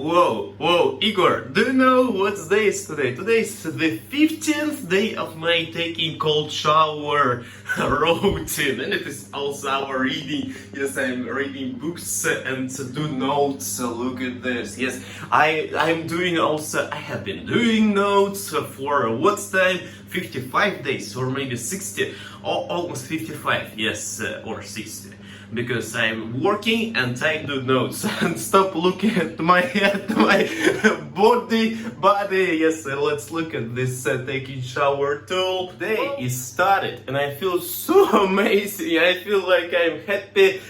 Whoa, Igor, do you know what day is today? Today is the 15th day of my taking cold shower routine, and it is also our reading. Yes, I'm reading books and do notes. Look at this. Yes, I'm doing also. I have been doing notes for what's time? 55 days or maybe 60, or almost 55. Yes, or 60. Because I'm working and I do notes and stop looking at my body. Yes, let's look at this taking shower tool. Day is started and I feel so amazing. I feel like I'm happy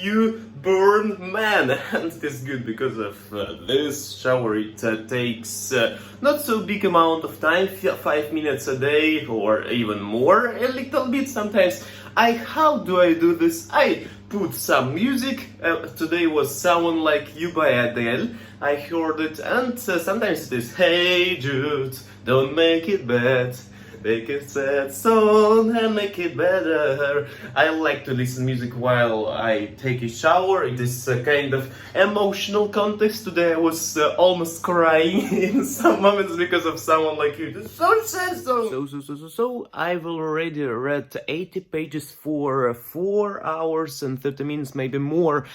newborn man, and it is good because of this shower. It takes not so big amount of time, 5 minutes a day or even more, a little bit sometimes. How do I do this? I put some music. Today was Someone Like You by Adele. I heard it, and sometimes it is Hey Jude, don't make it bad. Make a sad song and make it better. I like to listen music while I take a shower. It is a kind of emotional context. Today I was almost crying in some moments because of Someone Like You. It's so sad song. So I've already read 80 pages for 4 hours and 30 minutes, maybe more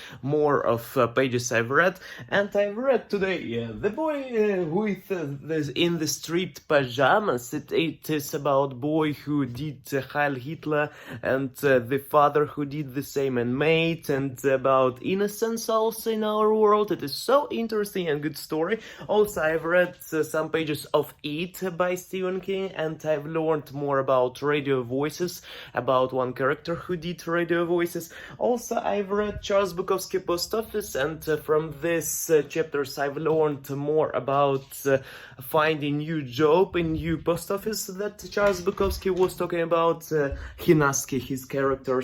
of pages I've read. And I've read today The Boy with this in the Street Pajamas. It is about boy who did Heil Hitler and the father who did the same and Mate, and about innocence also in our world. It is so interesting and good story. Also, I've read some pages of It by Stephen King, and I've learned more about radio voices, about one character who did radio voices. Also, I've read Charles Bukowski Post Office, and from this chapters I've learned more about finding new job in new post office that Charles Bukowski was talking about. Hinaski, his character.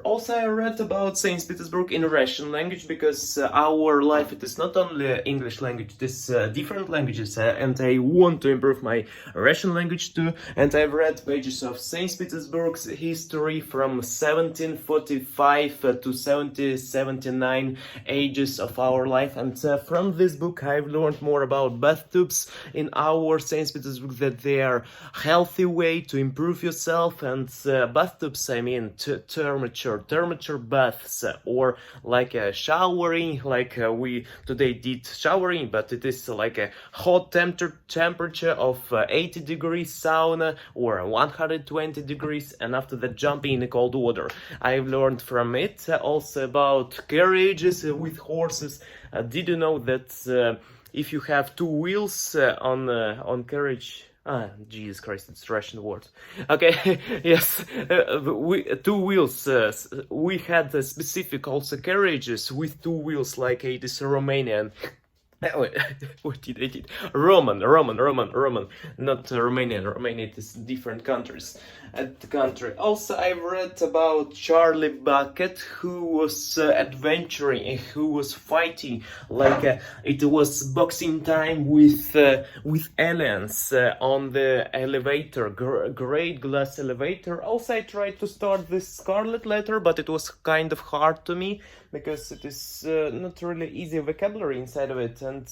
Also, I read about Saint Petersburg in Russian language, because our life, it is not only English language, it is different languages, and I want to improve my Russian language too. And I've read pages of Saint Petersburg's history from 1745 to 1779 ages of our life. And from this book I've learned more about bathtubs in our Saint Petersburg, that they are healthy way to improve yourself. And bathtubs, I mean thermature baths, or like showering, like we today did showering, but it is like a hot temperature of 80 degrees sauna or 120 degrees, and after that jumping in the cold water. I've learned from it also about carriages with horses. Did you know that if you have 2 wheels on carriage? Jesus Christ, it's Russian word. Okay, yes, 2 wheels. We had specific also carriages with 2 wheels, like it is Romanian. What did I did? Roman, not Romanian. Romania, it is different countries. Also, I read about Charlie Bucket, who was adventuring, who was fighting like it was boxing time with aliens on the elevator, great glass elevator. Also, I tried to start this Scarlet Letter, but it was kind of hard to me, because it is not really easy vocabulary inside of it, and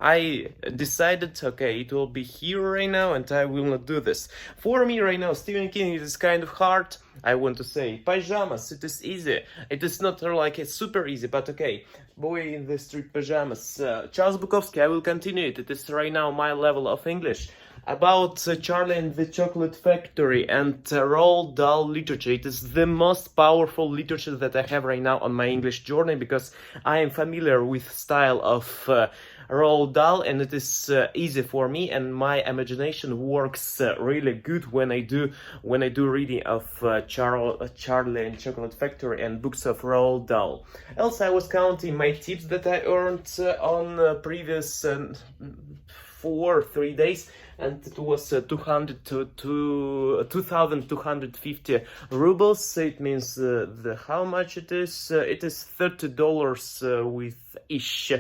I decided, okay, it will be here right now, and I will not do this. For me right now, Stephen King, it is kind of hard. I want to say Pajamas, it is easy. It is not like it's super easy, but okay. Boy in the Street Pajamas. Charles Bukowski, I will continue it. It is right now my level of English. About Charlie and the Chocolate Factory and Roald Dahl literature. It is the most powerful literature that I have right now on my English journey, because I am familiar with style of Roald Dahl, and it is easy for me, and my imagination works really good when I do reading of Charlie and Chocolate Factory and books of Roald Dahl. Also, I was counting my tips that I earned on previous 3 days, and it was 2,250 rubles. It means how much it is? It is $30 with ish.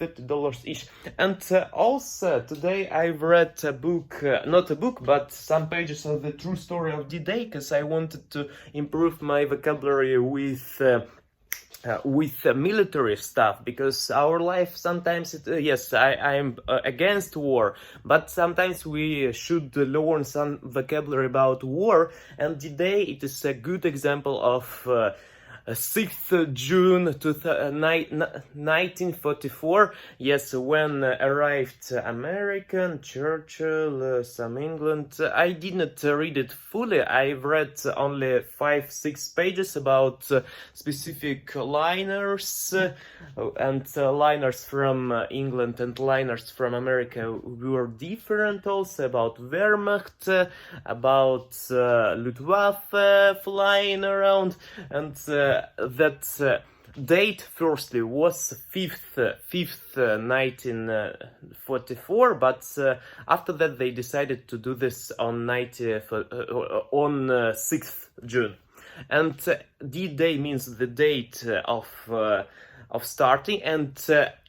$50 each. And also today I've read a book, not a book, but some pages of the true story of D-Day, because I wanted to improve my vocabulary with with military stuff, because our life sometimes yes, I am against war, but sometimes we should learn some vocabulary about war, and today it is a good example of 6th June 1944, yes, when arrived American, Churchill, some England. I did not read it fully, I've read only 5-6 pages about specific liners, and liners from England and liners from America were different, also about Wehrmacht, about Luftwaffe flying around, and that date firstly was 5th 1944, but after that they decided to do this on 6th June. And D-Day means the date of starting, and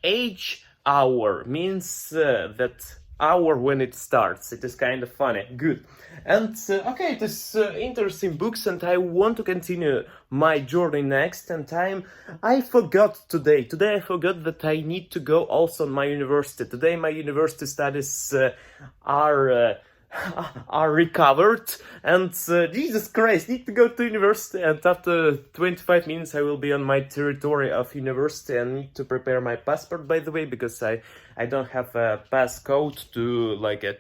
H hour means that hour when it starts. It is kind of funny. Good. And okay, it is interesting books, and I want to continue my journey next. And I forgot today I forgot that I need to go also on my university. Today my university studies are recovered, and Jesus Christ, need to go to university, and after 25 minutes I will be on my territory of university. I need to prepare my passport, by the way, because I don't have a passcode to like a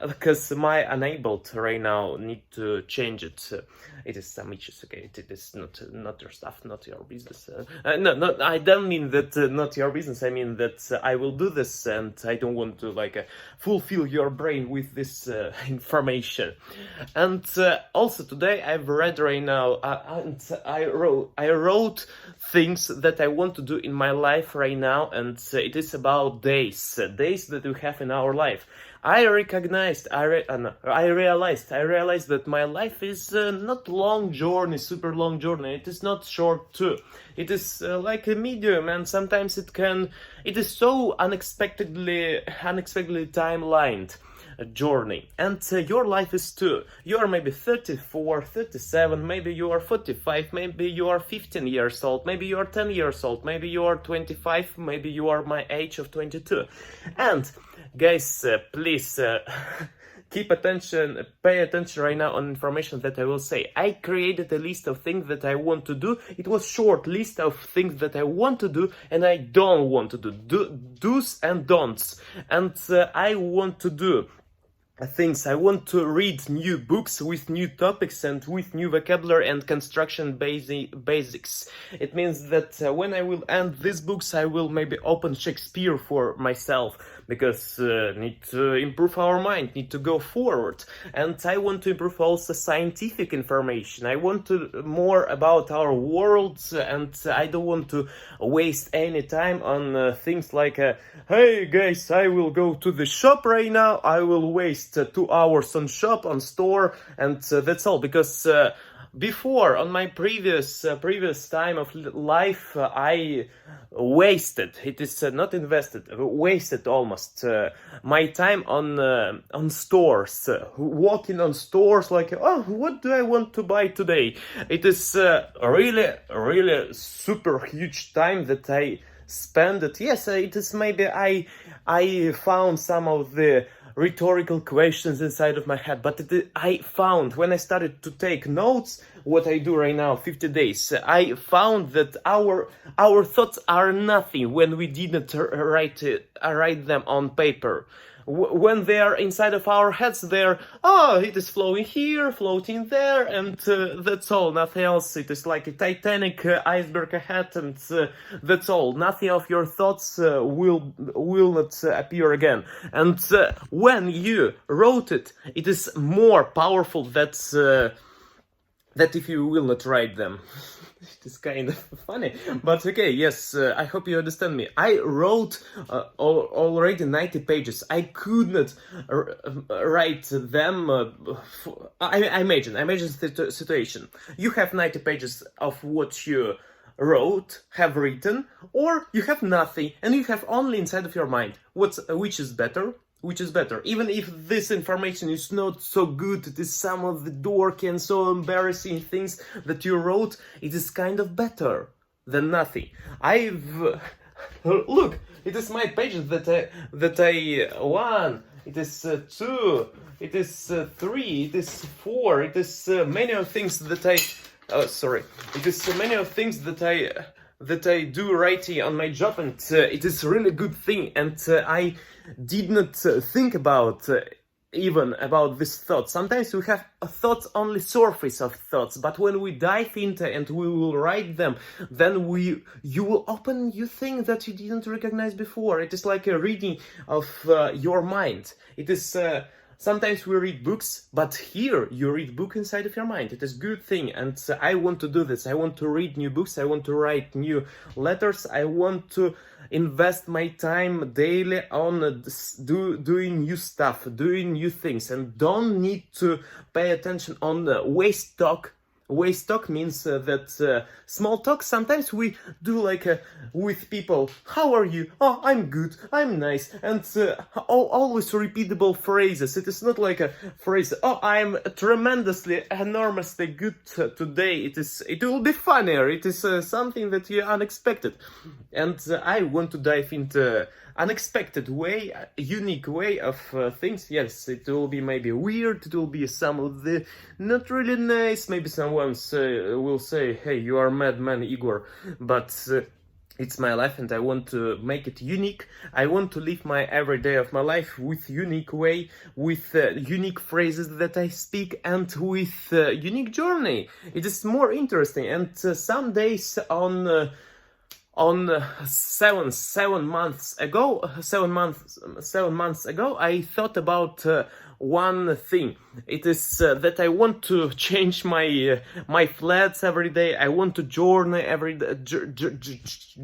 because my enabled right now need to change it. It is some issues, okay? It is not your stuff, not your business. No, I don't mean that not your business. I mean that I will do this, and I don't want to like fulfill your brain with this information. And also today I've read right now, and I wrote things that I want to do in my life right now, and it is about days that we have in our life. I realized that my life is not long journey, super long journey. It is not short too. It is like a medium, and sometimes it is so unexpectedly timelined journey. And your life is too. You are maybe 34, 37, maybe you are 45, maybe you are 15 years old, maybe you are 10 years old, maybe you are 25, maybe you are my age of 22. And guys, please pay attention right now on information that I will say. I created a list of things that I want to do. It was short list of things that I want to do and I don't want to do. Do's and don'ts. And I want to do things. I want to read new books with new topics and with new vocabulary and construction basics. It means that when I will end these books, I will maybe open Shakespeare for myself, because need to improve our mind, need to go forward. And I want to improve also scientific information. I want to more about our world, and I don't want to waste any time on things like hey guys, I will go to the shop right now, I will waste 2 hours on shop, on store, and that's all. Because before, on my previous time of life, I wasted, it is not invested, wasted almost my time on stores, walking on stores like, oh, what do I want to buy today? It is really super huge time that I spend it. Yes, it is maybe I found some of the rhetorical questions inside of my head, but I found when I started to take notes, what I do right now, 50 days, I found that our thoughts are nothing when we didn't write them on paper. When they are inside of our heads, they're, oh, it is flowing here, floating there, and that's all, nothing else. It is like a Titanic iceberg ahead, and that's all. Nothing of your thoughts will not appear again. And when you wrote it, it is more powerful that if you will not write them. It is kind of funny, but okay, yes, I hope you understand me. I wrote already 90 pages. I could not write them. I imagine the situation. You have 90 pages of what you have written, or you have nothing, and you have only inside of your mind. Which is better? which is better? Even if this information is not so good, it is some of the dorky and so embarrassing things that you wrote, it is kind of better than nothing. Look, it is my page that I won. It is 2, it is 3, it is 4, it is many of things that it is many of things that I do writing on my job, and it is really good thing, and I did not think about even about these thoughts. Sometimes we have thoughts, only surface of thoughts, but when we dive into and we will write them, then you will open new thing that you didn't recognize before. It is like a reading of your mind. It is sometimes we read books, but here you read book inside of your mind. It is good thing, and I want to do this. I want to read new books. I want to write new letters. I want to invest my time daily on doing new stuff, doing new things, and don't need to pay attention on waste talk. Waste talk means that small talk, sometimes we do like with people. How are you? Oh, I'm good, I'm nice. And always repeatable phrases. It is not like a phrase, oh, I'm tremendously, enormously good today. It will be funnier. It is something that you unexpected. And I want to dive into unexpected way, unique way of things. Yes, it will be maybe weird, it will be some of the not really nice, maybe someone will say, hey, you are madman Igor, but it's my life and I want to make it unique. I want to live my every day of my life with unique way, with unique phrases that I speak, and with unique journey. It is more interesting, and some days on 7 months ago, I thought about one thing. It is that I want to change my flats every day. I want to journey every day.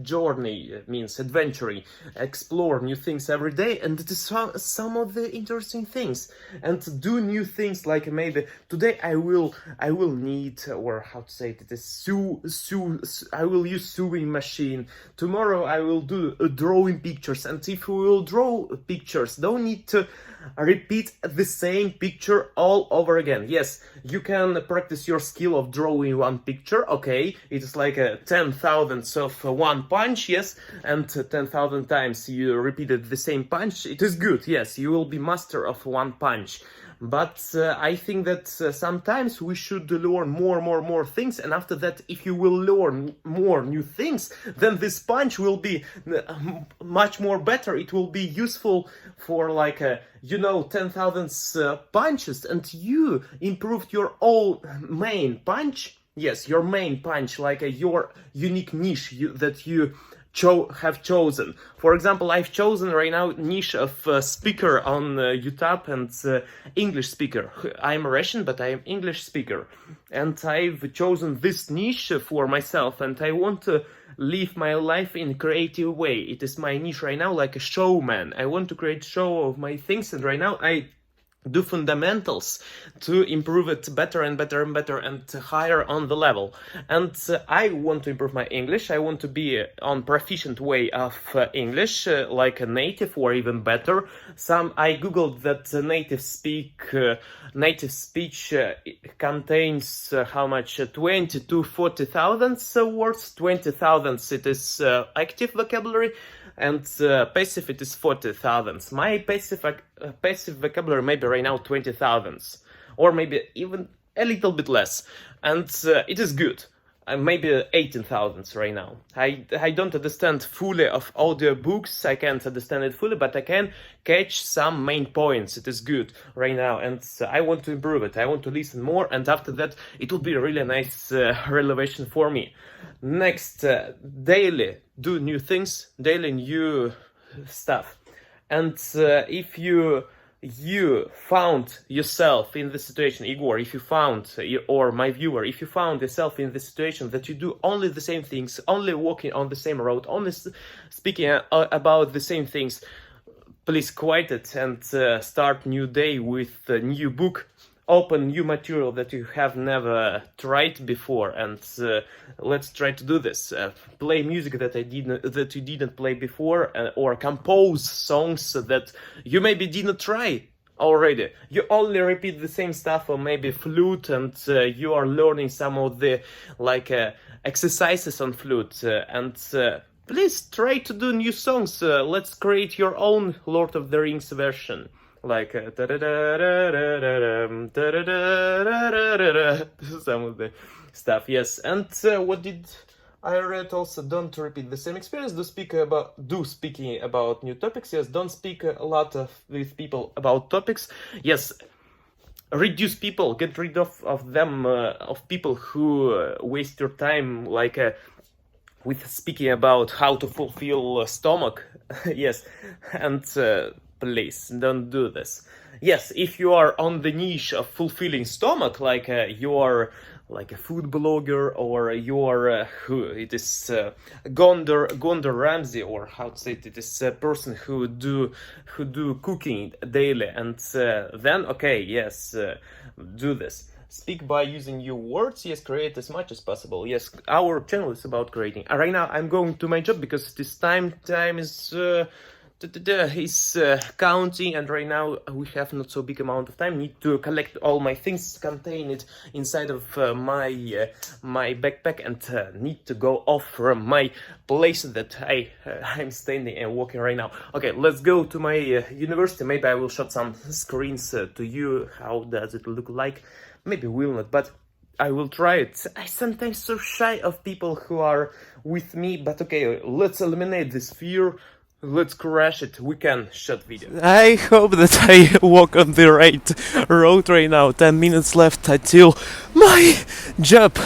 Journey means adventuring, explore new things every day, and it is some of the interesting things, and to do new things. Like maybe today I will need, or how to say it is I will use sewing machine. Tomorrow I will do drawing pictures, and if we will draw pictures, don't need to repeat the same picture all over again. Yes, you can practice your skill of drawing one picture, okay, it is like 10,000ths of one punch, yes, and 10,000 times you repeated the same punch, it is good, yes, you will be master of one punch. But I think that sometimes we should learn more things, and after that, if you will learn more new things, then this punch will be much more better. It will be useful for like 10,000 punches, and you improved your own main punch. Yes, your main punch, like your unique niche that you have chosen. For example, I've chosen right now niche of speaker on YouTube and English speaker. I'm Russian, but I am English speaker, and I've chosen this niche for myself, and I want to live my life in a creative way. It is my niche right now, like a showman. I want to create show of my things, and right now I do fundamentals to improve it better and better and better and higher on the level. And I want to improve my English. I want to be on proficient way of English, like a native or even better. I googled that native speech contains how much 20 to 40,000 words. 20,000 it is active vocabulary, and passive it is 40,000. My passive vocabulary maybe right now 20,000, or maybe even a little bit less, and it is good. Maybe 18,000 right now. I don't understand fully of audio books. I can't understand it fully, but I can catch some main points. It is good right now, and I want to improve it. I want to listen more, and after that, it will be a really nice revelation for me. Next, daily do new things, daily new stuff, and if you found yourself in the situation, Igor, if you found, or my viewer, if you found yourself in the situation that you do only the same things, only walking on the same road, only speaking about the same things, please quiet it and start new day with a new book open new material that you have never tried before, and let's try to do this. Play music that you didn't play before, or compose songs that you maybe didn't try already. You only repeat the same stuff on maybe flute, and you are learning some of the exercises on flute, and please try to do new songs. Let's create your own Lord of the Rings version. Like some of the stuff, yes. And what did I read also? Don't repeat the same experience. Speaking about new topics. Yes, don't speak a lot with people about topics. Yes, reduce people. Get rid of them. Of people who waste your time. Like with speaking about how to fulfill stomach. Yes, and. Please don't do this. Yes, if you are on the niche of fulfilling stomach, like you are like a food blogger, or you are Gordon Ramsay, or how to say it is a person who do cooking daily, and then okay, yes, do this. Speak by using your words. Yes, create as much as possible. Yes, our channel is about creating. Right now I'm going to my job because this time is he's counting, and right now we have not so big amount of time. Need to collect all my things, contain it inside of my backpack, and need to go off from my place that I'm standing and walking right now. Okay, let's go to my university. Maybe I will show some screens to you. How does it look like? Maybe will not, but I will try it. I sometimes so shy of people who are with me, but okay, let's eliminate this fear. Let's crash it. We can shut video. I hope that I walk on the right road right now. 10 minutes left until my job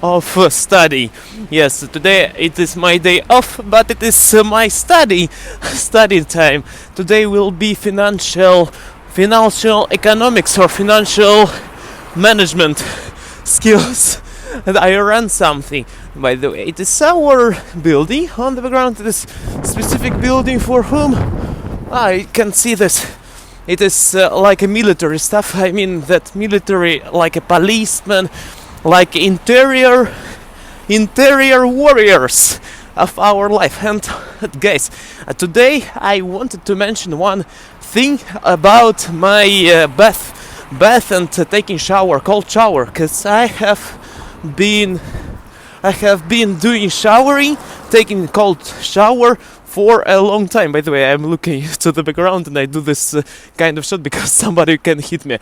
of study. Yes, today it is my day off, but it is my study time. Today will be financial economics or financial management skills. And I ran something. By the way, it is our building on the background. It is specific building for whom I can see this. It is like a military stuff. I mean that military, like a policeman, like interior warriors of our life. And guys, today I wanted to mention one thing about my bath and taking shower, cold shower, because I have been doing showering, taking cold shower for a long time. By the way, I'm looking to the background and I do this kind of shot because somebody can hit me.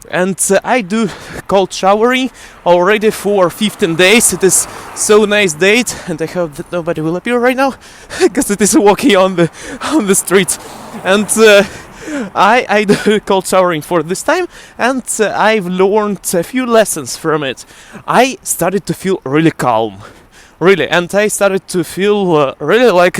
And I do cold showering already for 15 days. It is so nice date, and I hope that nobody will appear right now because it is walking on the street. And I do cold showering for this time, and I've learned a few lessons from it. I started to feel really calm, really, and I started to feel really like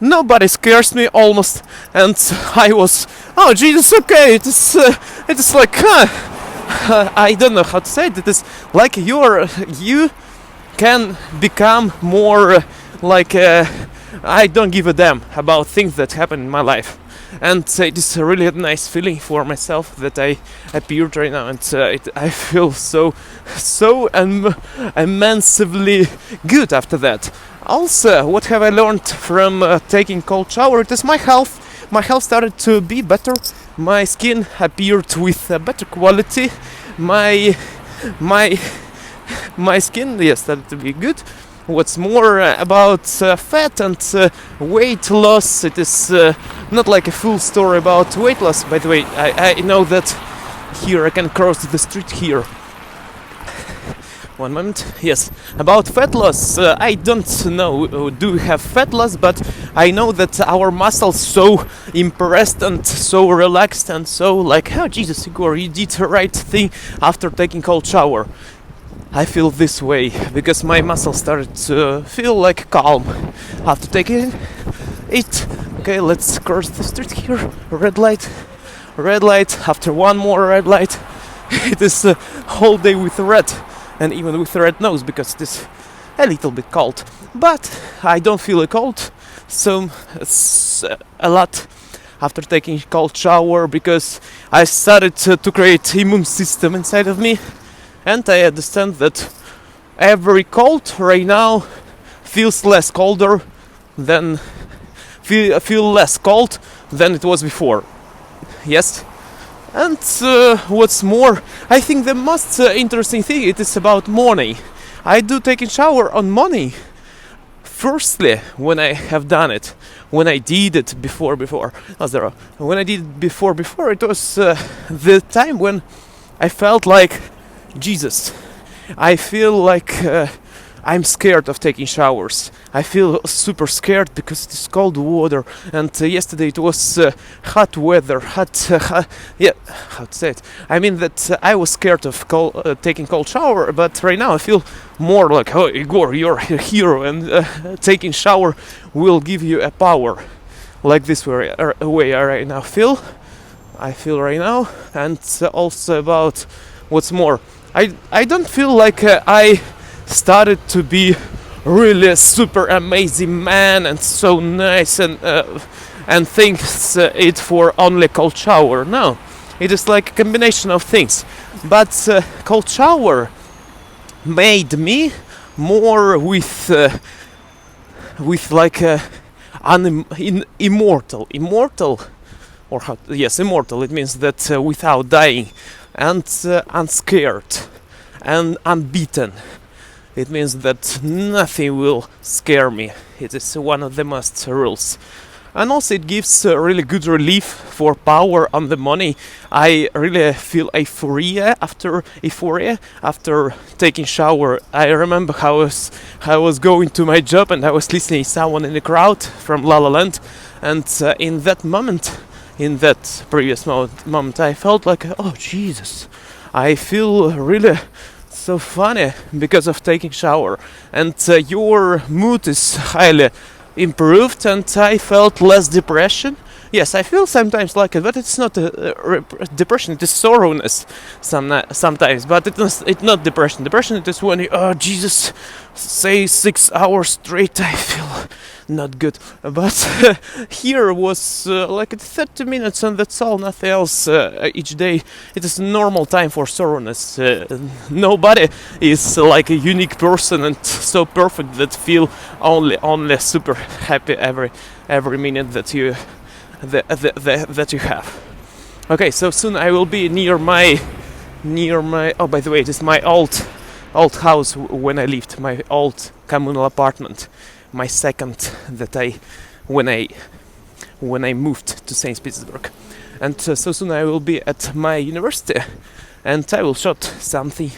nobody scares me almost, and I was, oh Jesus, okay, it is like I don't know how to say it. It is like you can become more like I don't give a damn about things that happen in my life. And it is a really nice feeling for myself that I appeared right now, and I feel so immensely good after that. Also, what have I learned from taking cold shower? It is my health. My health started to be better. My skin appeared with a better quality. My skin, yes, started to be good. What's more about fat and weight loss, it is not like a full story about weight loss. By the way, I know that here I can cross the street here. One moment. Yes, about fat loss, I don't know do we have fat loss, but I know that our muscles so impressed and so relaxed and so like, oh Jesus, Igor, you did the right thing after taking cold shower. I feel this way because my muscles started to feel like calm after taking it. Okay, let's cross the street here. Red light. After one more red light. It is a whole day with red, and even with red nose because it is a little bit cold. But I don't feel a cold, so it's a lot after taking cold shower, because I started to create immune system inside of me, and I understand that every cold right now feels less colder than feel less cold than it was before. Yes. And what's more, I think the most interesting thing it is about morning. I do take a shower on morning. Firstly, when I have done it, when I did it before, when I did it before, it was the time when I felt like Jesus. I feel like I'm scared of taking showers. I feel super scared because it's cold water, and yesterday it was hot weather. Yeah, how to say it? I mean that I was scared of taking cold shower, but right now I feel more like, oh, Igor, you're a hero, and taking shower will give you a power, like this way I right now feel. I feel right now, and also about what's more. I don't feel like I started to be really super amazing man and so nice and thinks it for only cold shower. No, it is like a combination of things. But cold shower made me more with like immortal, or how? Yes, immortal. It means that without dying, and unscared and unbeaten. It means that nothing will scare me. It is one of the most rules. And also it gives really good relief for power on the money. I really feel euphoria after taking shower. I remember how I was going to my job and I was listening to someone in the crowd from La La Land, and in that previous moment, I felt like, oh Jesus, I feel really so funny because of taking shower, and your mood is highly improved, and I felt less depression. Yes, I feel sometimes like it, but it's not depression, it is sorrowness sometimes, but it's not depression. Depression, it is when you, oh Jesus, say 6 hours straight, I feel not good. But here was like 30 minutes, and that's all, nothing else each day. It is normal time for sorrowness. Nobody is like a unique person and so perfect that feel only super happy every minute that you that you have. Okay, so soon I will be near my. Oh, by the way, it is my old house when I lived, my old communal apartment, my second that when I moved to Saint Petersburg, and so soon I will be at my university, and I will shot something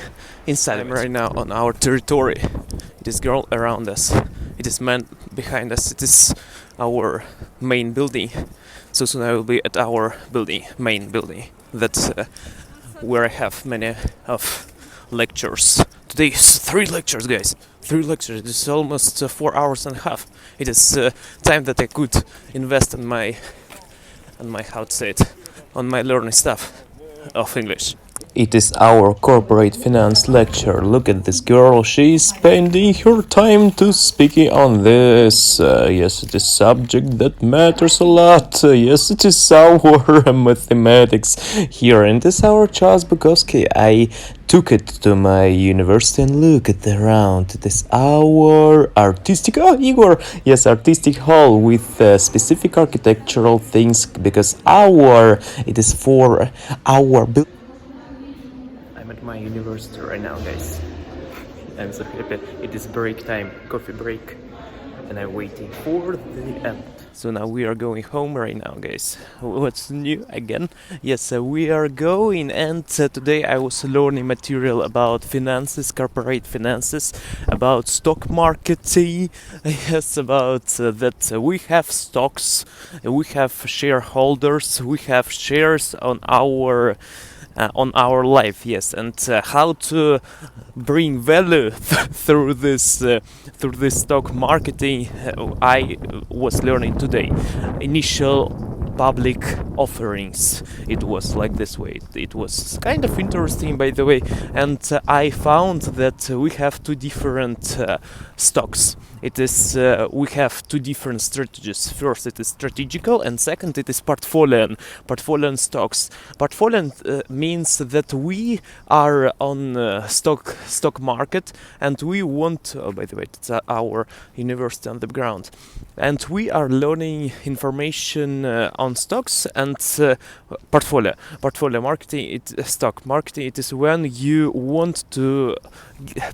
inside. I'm right now on our territory. It is girl around us. It is man behind us. It is our main building. So soon I will be at our main building. That's where I have many of lectures. Today is 3 lectures, guys. 3 lectures. It is almost 4 hours and a half. It is time that I could invest in my how to say it, on my learning stuff of English. It is our corporate finance lecture. Look at this girl, she's spending her time to speaking on this. Yes, it is subject that matters a lot. Yes, it is our mathematics here, and it is our Charles Bukowski. I took it to my university and look at the round. It is our artistic, Igor, yes, artistic hall with specific architectural things, because it is for our building. I'm at my university right now, guys. I'm so happy. It is break time, coffee break, and I'm waiting for the end. So now we are going home right now, guys. What's new again? Yes, we are going, and today I was learning material about finances, corporate finances, about stock marketing. Yes, about that we have stocks, we have shareholders, we have shares on our life, yes, and how to bring value through this stock marketing. I was learning today. Initial public offerings. It was like this way. It was kind of interesting, by the way, and I found that we have 2 different stocks. It is we have two different strategies. First, it is strategical, and second, it is portfolio. Portfolio stocks. Portfolio means that we are on stock market, and we want. Oh, by the way, it's our university on the ground, and we are learning information on stocks and portfolio. Portfolio marketing, stock marketing. It is when you want to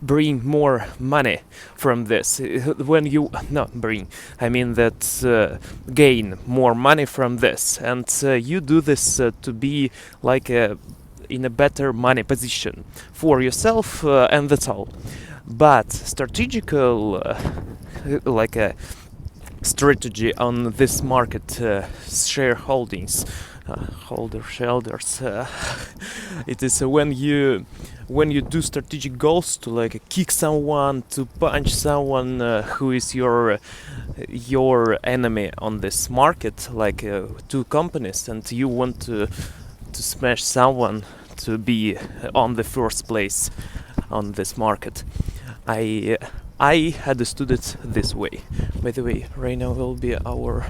bring more money from this. When you not bring, I mean that gain more money from this, and you do this to be like in a better money position for yourself, and that's all. But strategical, like a strategy on this market, shareholdings, holders, it is when you do strategic goals to like kick someone, to punch someone who is your enemy on this market, like two companies, and you want to smash someone to be on the first place on this market. I had understood it this way. By the way, right now will be our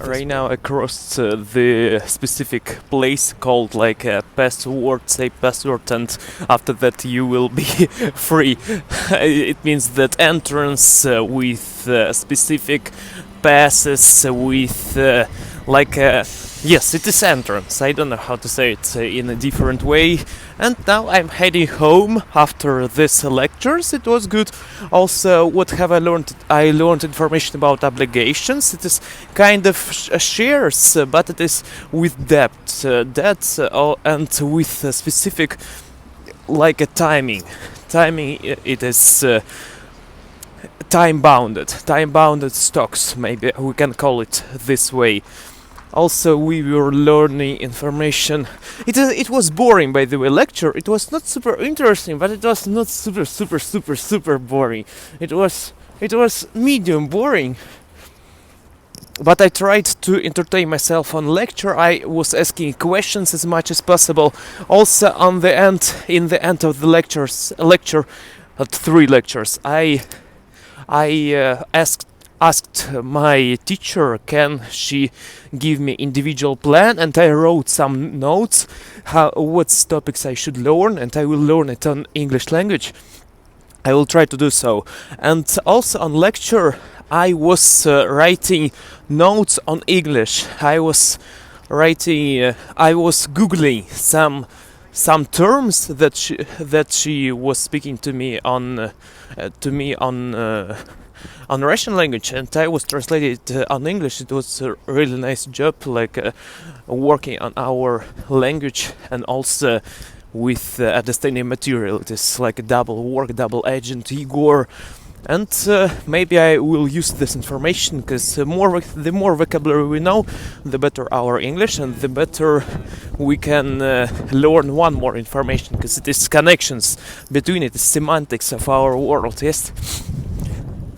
right now across the specific place called like a password, say password, and after that you will be free. It means that entrance with specific passes with like yes, it is entrance. I don't know how to say it in a different way. And now I'm heading home after this lectures. It was good. Also, what have I learned? I learned information about obligations. It is kind of shares, but it is with debt, and with a specific like a timing. Timing. It is. Time-bounded stocks, maybe we can call it this way. Also, we were learning information. It was boring, by the way. Lecture. It was not super interesting, but it was not super boring. It was medium boring. But I tried to entertain myself on lecture. I was asking questions as much as possible. Also, in the end of the lecture, at 3 lectures, I asked my teacher, can she give me individual plan, and I wrote some notes what topics I should learn, and I will learn it on English language. I will try to do so. And also on lecture I was writing notes on English. I was googling some terms that she was speaking to me on Russian language, and I was translated on English. It was a really nice job, like working on our language and also with understanding material. It is like a double work, double agent, Igor. And maybe I will use this information, because the more vocabulary we know, the better our English, and the better we can learn one more information, because it is connections between it, the semantics of our world. Yes.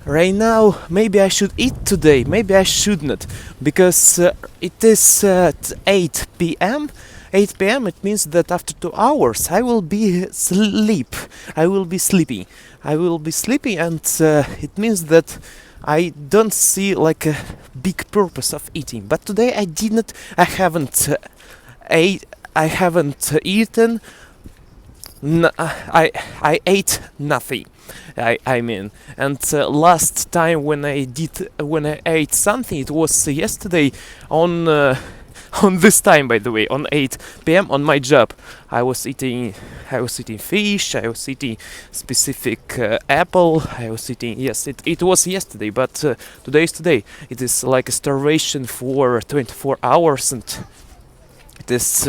Right now, maybe I should eat today, maybe I should not, because it is at 8 p.m. 8 p.m. It means that after 2 hours I will be sleeping, and it means that I don't see like a big purpose of eating. But today I haven't eaten. I ate nothing. I mean, and last time when I ate something, it was yesterday on this time, by the way, on 8 p.m. on my job. I was eating fish. I was eating specific apple. I was eating. Yes, it was yesterday, but today is today. It is like a starvation for 24 hours, and it is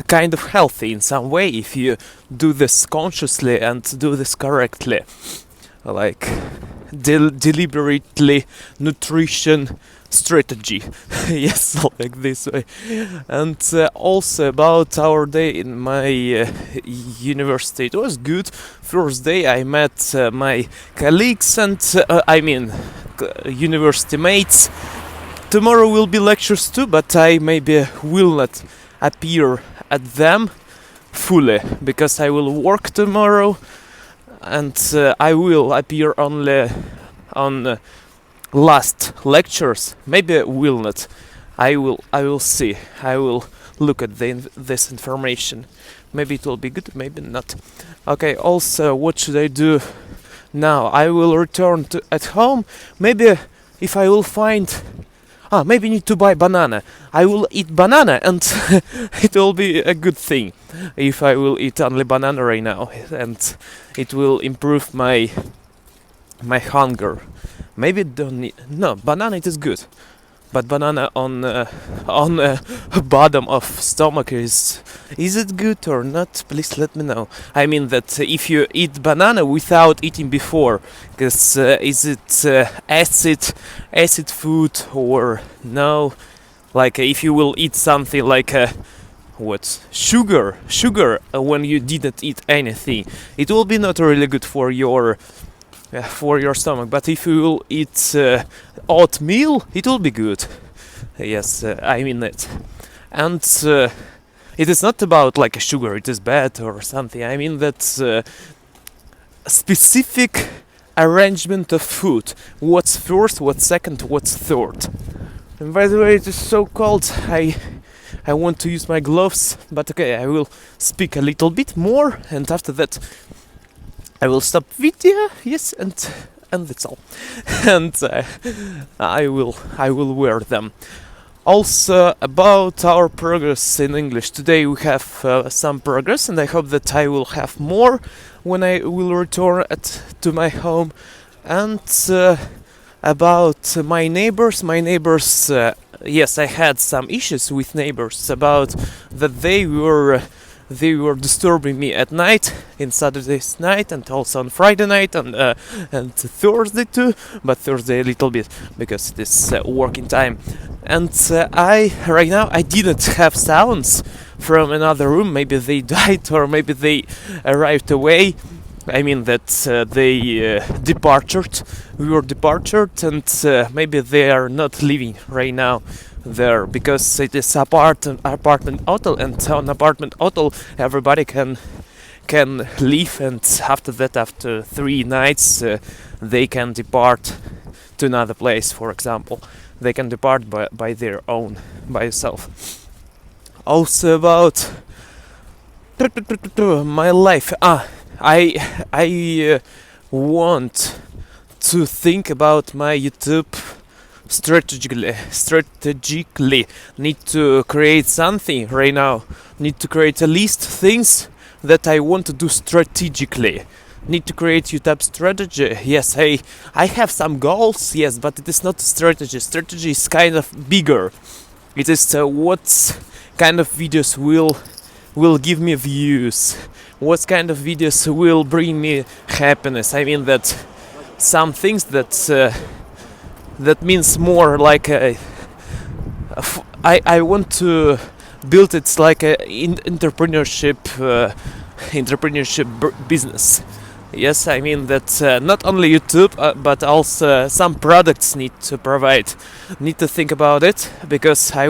kind of healthy in some way if you do this consciously and do this correctly, like deliberately nutrition strategy. Yes, like this way. And also about our day in my university, it was good. First day I met my colleagues and university mates. Tomorrow will be lectures too, but I maybe will not appear at them fully, because I will work tomorrow. and I will appear only on last lectures. Maybe I will not. I will see. I will look at this information. Maybe it will be good, maybe not. Okay, also, what should I do now? I will return to at home. Maybe if I will find... maybe need to buy banana. I will eat banana and it will be a good thing if I will eat only banana right now, and it will improve my hunger. Maybe don't need... No, banana it is good. But banana on bottom of stomach is it good or not? Please let me know. I mean that if you eat banana without eating before, because is it acid food or no? Like if you will eat something like sugar when you didn't eat anything, it will be not really good for your stomach. But if you will eat oatmeal, it will be good. Yes, I mean it. And it is not about like a sugar, it is bad or something. I mean that specific arrangement of food. What's first, what's second, what's third. And by the way, it is so cold. I want to use my gloves, but okay, I will speak a little bit more, and after that I will stop video. Yes, and that's all. And I will wear them. Also, about our progress in English. Today we have some progress, and I hope that I will have more when I will return to my home. And about my neighbors, yes, I had some issues with neighbors about that they were disturbing me at night, in Saturday's night, and also on Friday night, and Thursday too, but Thursday a little bit because it is working time. And right now I didn't have sounds from another room. Maybe they died or maybe they arrived away. I mean that they departed. We were departed, and maybe they are not living right now there, because it is apartment hotel, and on apartment hotel everybody can leave, and after that, after 3 nights, they can depart to another place. For example, they can depart by their own, by yourself. Also about my life. I want to think about my YouTube strategically. Need to create something right now. Need to create a list things that I want to do strategically. Need to create YouTube strategy. Yes, I have some goals, yes, but it is not strategy. Strategy is kind of bigger. It is what kind of videos will give me views, what kind of videos will bring me happiness. I mean that some things that means more like I want to build it like a entrepreneurship business. Yes, I mean that not only YouTube, but also some products need to think about it, because I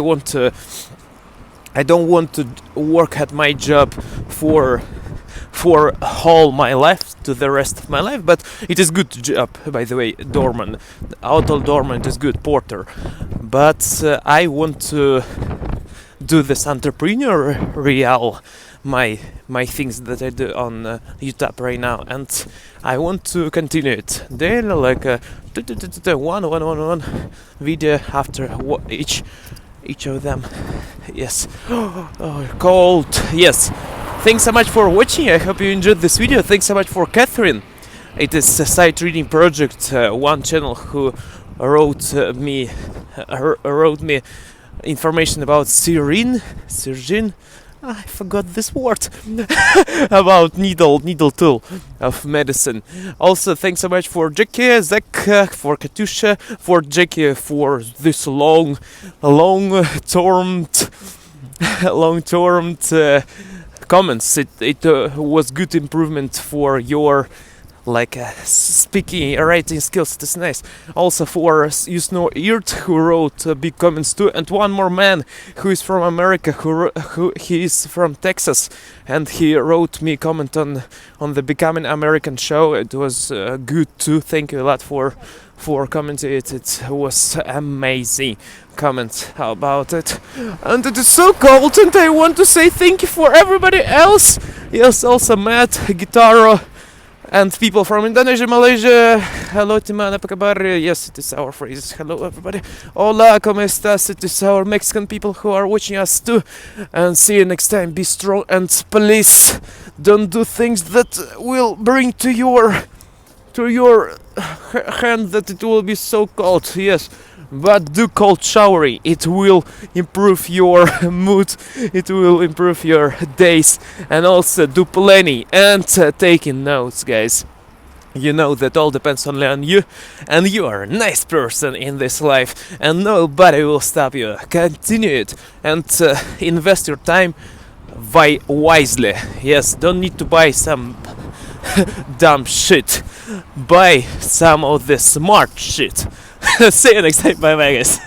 don't want to work at my job for whole my life, to the rest of my life. But it is good job, by the way, doorman, hotel doorman is good, porter. But I want to do this entrepreneurial my things that I do on YouTube right now, and I want to continue it daily, like one video after each of them. Yes. Cold. Yes. Thanks so much for watching. I hope you enjoyed this video. Thanks so much for Catherine. It is a Sight Reading Project, one channel who wrote me information about Syrin. I forgot this word. About needle tool of medicine. Also, thanks so much for Jackie, Zach, for Katusha, for Jackie, for this long-term comments. It was good improvement for your like speaking, writing skills. It is nice. Also for Irt, who wrote big comments too, and one more man who is from America, who he is from Texas, and he wrote me comment on the Becoming American show. It was good too. Thank you a lot for commenting it. It was amazing comment about it, and it is so cold, and I want to say thank you for everybody else. Yes, also Matt, Guitaro, and people from Indonesia, Malaysia. Hello, Timan, apa kabar? Yes, it is our phrase. Hello, everybody. Hola, ¿cómo estás? It is our Mexican people who are watching us too. And see you next time. Be strong, and please don't do things that will bring to your hand that it will be so cold. Yes, but do cold showering. It will improve your mood, it will improve your days, and also do plenty and taking notes, guys. You know that all depends only on you, and you are a nice person in this life, and nobody will stop you. Continue it, and invest your time wisely. Yes, don't need to buy some dumb shit. Buy some of the smart shit. See you next time. Bye bye, guys.